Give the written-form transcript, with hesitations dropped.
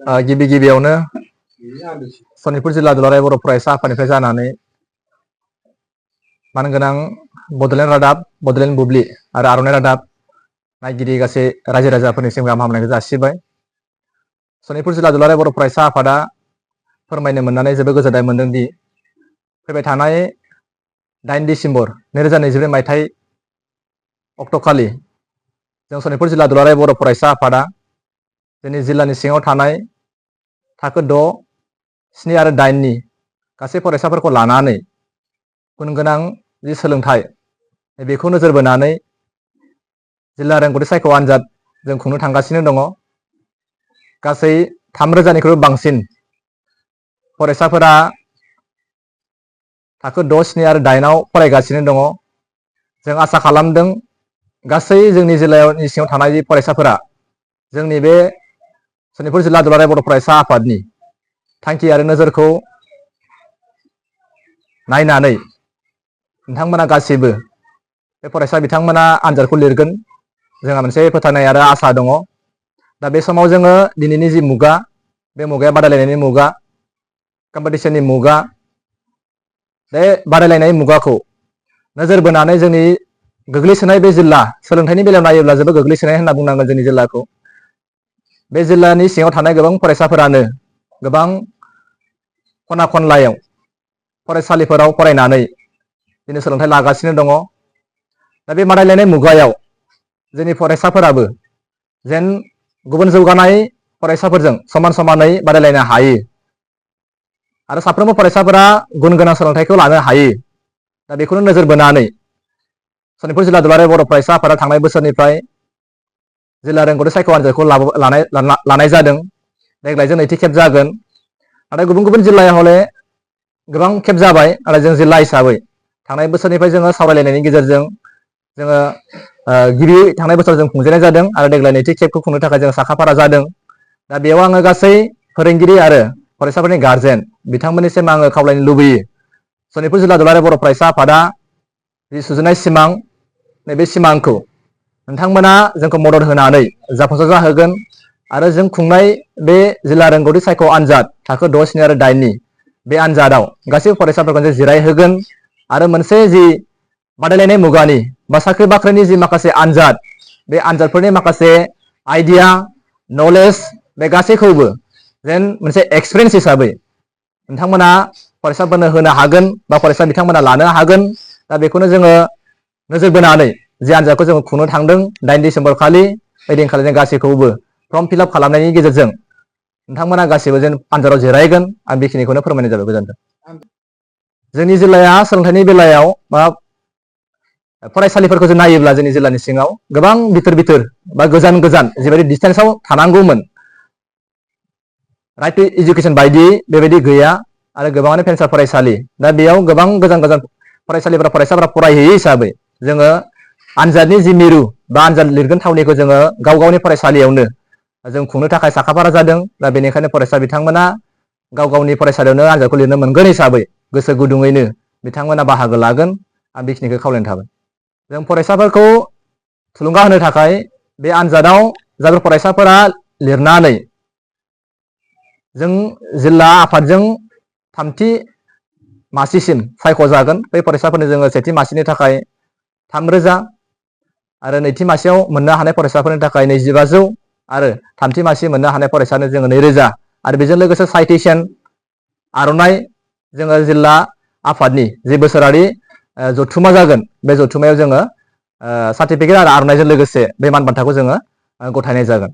गिबि गिबियावनो सनितपुर जिल्ला दुलाराय बर' फरायसा आफादनिफ्राय जानानै मानगोनां बड'लेण्ड रादाब, बड'लेण्ड बुब्लि आरो आर'नाइ रादाब नायगिरि गासै रायजो राजाफोरनिसिम गाहाम हामलायनायखौ जासिबाय। सनितपुर जिल्ला दुलाराय बर' फरायसा आफादा फोरमायनो मोननानै जोबोद गोजोननाय मोनदों दि फैबाय थानाय 8 डिसेम्बर 2022 मायथाइ अक्ट'खालि जों सनितपुर जिल्ला दुलाराय बर' फरायसा आफादा जोंनि जिल्लानि सिङाव थानाय थाखो 6, 7 आरो 8 नि गासै फरायसाफोरखौ लानानै गुन गोनां जि सोलोंथाइ बेखौ नोजोर बोनानै जिल्ला रोंगौथि सायख' आनजाद जों खुंनो थांगासिनो दङ। गासै 3,000निख्रुइबो बांसिन फरायसाफोरा थाखो 6, 7 आरो 8 आव फरायगासिनो दङ। जों आसा खालामदों गासै जोंनि जिल्लानि सिङाव थानाय जि फरायसाफोरा जोंनि बे सनितपुर जिल्ला दुलाराय बर' फरायसा आफादनि थांखि आरो नोजोरखौ नायनानै नोंथांमोना गासैबो बे फरायसा बिथांमोना आनजादखौ लिरगोन जोंहा मोनसे फोथायनाय आरो आसा दङ। दा बे समाव जोङो दिनैनि जि मुगा, बे मुगाया बादायलायनायनि मुगा, कम्पिटिशननि मुगा, बे बादायलायनाय मुगाखौ नोजोर बोनानै जोंनि गोग्लैसोनाय बे जिल्ला सोलोंथाइनि बेलायाव नायोब्ला जोबोद गोग्लैसोनाय होनना बुंनांगोन जोंनि जिल्लाखौ। बे जिल्लानि सिङाव थानाय गोबां फरायसाफोरानो गोबां खना खनलायाव फरायसालिफोराव फरायनानै दिनै सोलोंथाइ लागासिनो दङ। दा बे बादायलायनाय मुगायाव जोंनि फरायसाफोराबो जेन गुबुन जौगानाय फरायसाफोरजों समान समानै बादायलायनो हायो आरो साफ्रोमबो फरायसाफोरा गुन गोनां सोलोंथाइखौ लानो हायो। दा बेखौनो नोजोर बोनानै सनितपुर जिल्ला दुलाराय बर' फरायसा आफादा थांनाय बोसोरनिफ्राय जिल्ला रोंगौथि सायख' आनजादखौ लानाय जादों। देग्लायजों नैथि खेब जागोन। नाथाय गुबुन गुबुन जिल्लायाव हले गोबां खेब जाबाय आरो जों जिल्ला हिसाबै थांनाय बोसोरनिफ्राय जोङो सावरायलायनायनि गेजेरजों जोङो गिबि थांनाय बोसोराव जों खुंजेननाय जादों आरो देग्लाय नैथि खेबखौ खुंनो थाखाय जों साखाफारा जादों। दा बेयाव आङो गासै फोरोंगिरि आरो फरायसाफोरनि गारजेन बिथांमोननिसिम आङो खावलायनो लुबैयो सनितपुर जिल्ला दुलाराय बर' फरायसा आफादा जि सुजुनाय सिमां, नैबे सिमांखौ नोंथांमोना जोंखौ मदद होनानै जाफुंसार जाहोगोन आरो जों खुंनाय बे जिल्ला रोंगौथि सायख' आनजाद थाखो 6, 7 आरो 8 नि बे आनजादाव गासैबो फरायसाफोरखौ जों जिरायहोगोन आरो मोनसे जि बादायलायनाय मुगानि बा साख्रि बाख्रिनि जि माखासे आनजाद, बे आनजादफोरनि माखासे आइडिया, नलेज बे गासैखौबो जेन मोनसे एक्सपिरियेन्स हिसाबै नोंथांमोना फरायसाफोरनो होनो हागोन बा फरायसा बिथांमोना लानो हागोन। दा बेखौनो जोङो नोजोर बोनानै जे आनजादखौ जोङो खुंनो थांदों 8 डिसेम्बर खालि, ओइदिनखालि जों गासैखौबो फर्म फिलआप खालामनायनि गेजेरजों नोंथांमोना गासैबो जेन आनजादाव जिरायगोन। आं बेखिनिखौनो फोरमायनाय जाबाय। गोजोन्थों। जोंनि जिल्लाया सोलोंथाइनि बेलायाव बा फरायसालिफोरखौ जों नायोब्ला जोंनि जिल्लानि सिङाव गोबां बिथोर बा गोजान गोजान जिबायदि डिस्टेन्सआव थानांगौमोन राइट टु इडुकेसन बायदि बेबायदि गैया आरो गोबाङानो भेन्सार फरायसालि। दा बेयाव गोबां गोजान गोजान फरायसाफोरा फरायहैयै हिसाबै जोङो आनजादनि जि मिरु बा आनजाद लिरगोन थावनिखौ जोङो गाव गावनि फरायसालियावनो जों खुंनो थाखाय साखाफारा जादों। दा बेनिखायनो फरायसा बिथांमोना गाव गावनि फरायसालियावनो आनजादखौ लिरनो मोनगोन हिसाबै गोसो गुदुङैनो बिथांमोना बाहागो लागोन। आं बेखिनिखौ खावलायनाय थाबाय। जों फरायसाफोरखौ थुलुंगा होनो थाखाय बे आनजादाव जायफोर फरायसाफोरा लिरनानै जों जिल्ला आफादजों 3थि मासिसिम सायख'जागोन, बै फरायसाफोरनो जोङो सेथि मासिनि थाखाय 3,000 आरो नैथि मासियाव मोननो हानाय फरायसाफोरनि थाखाय 2,500 आरो 3थि मासि मोननो हानाय फरायसानो जोङो 2,000 आरो बेजों लोगोसे साइटेसन आर'नाइ जोङो जिल्ला आफादनि जि बोसोरारि जथुमा जागोन, बे जथुमायाव जोङो सार्टिफिकेट आरो आर'नाइजों लोगोसे बे मान बान्थाखौ जोङो गथायनाय जागोन।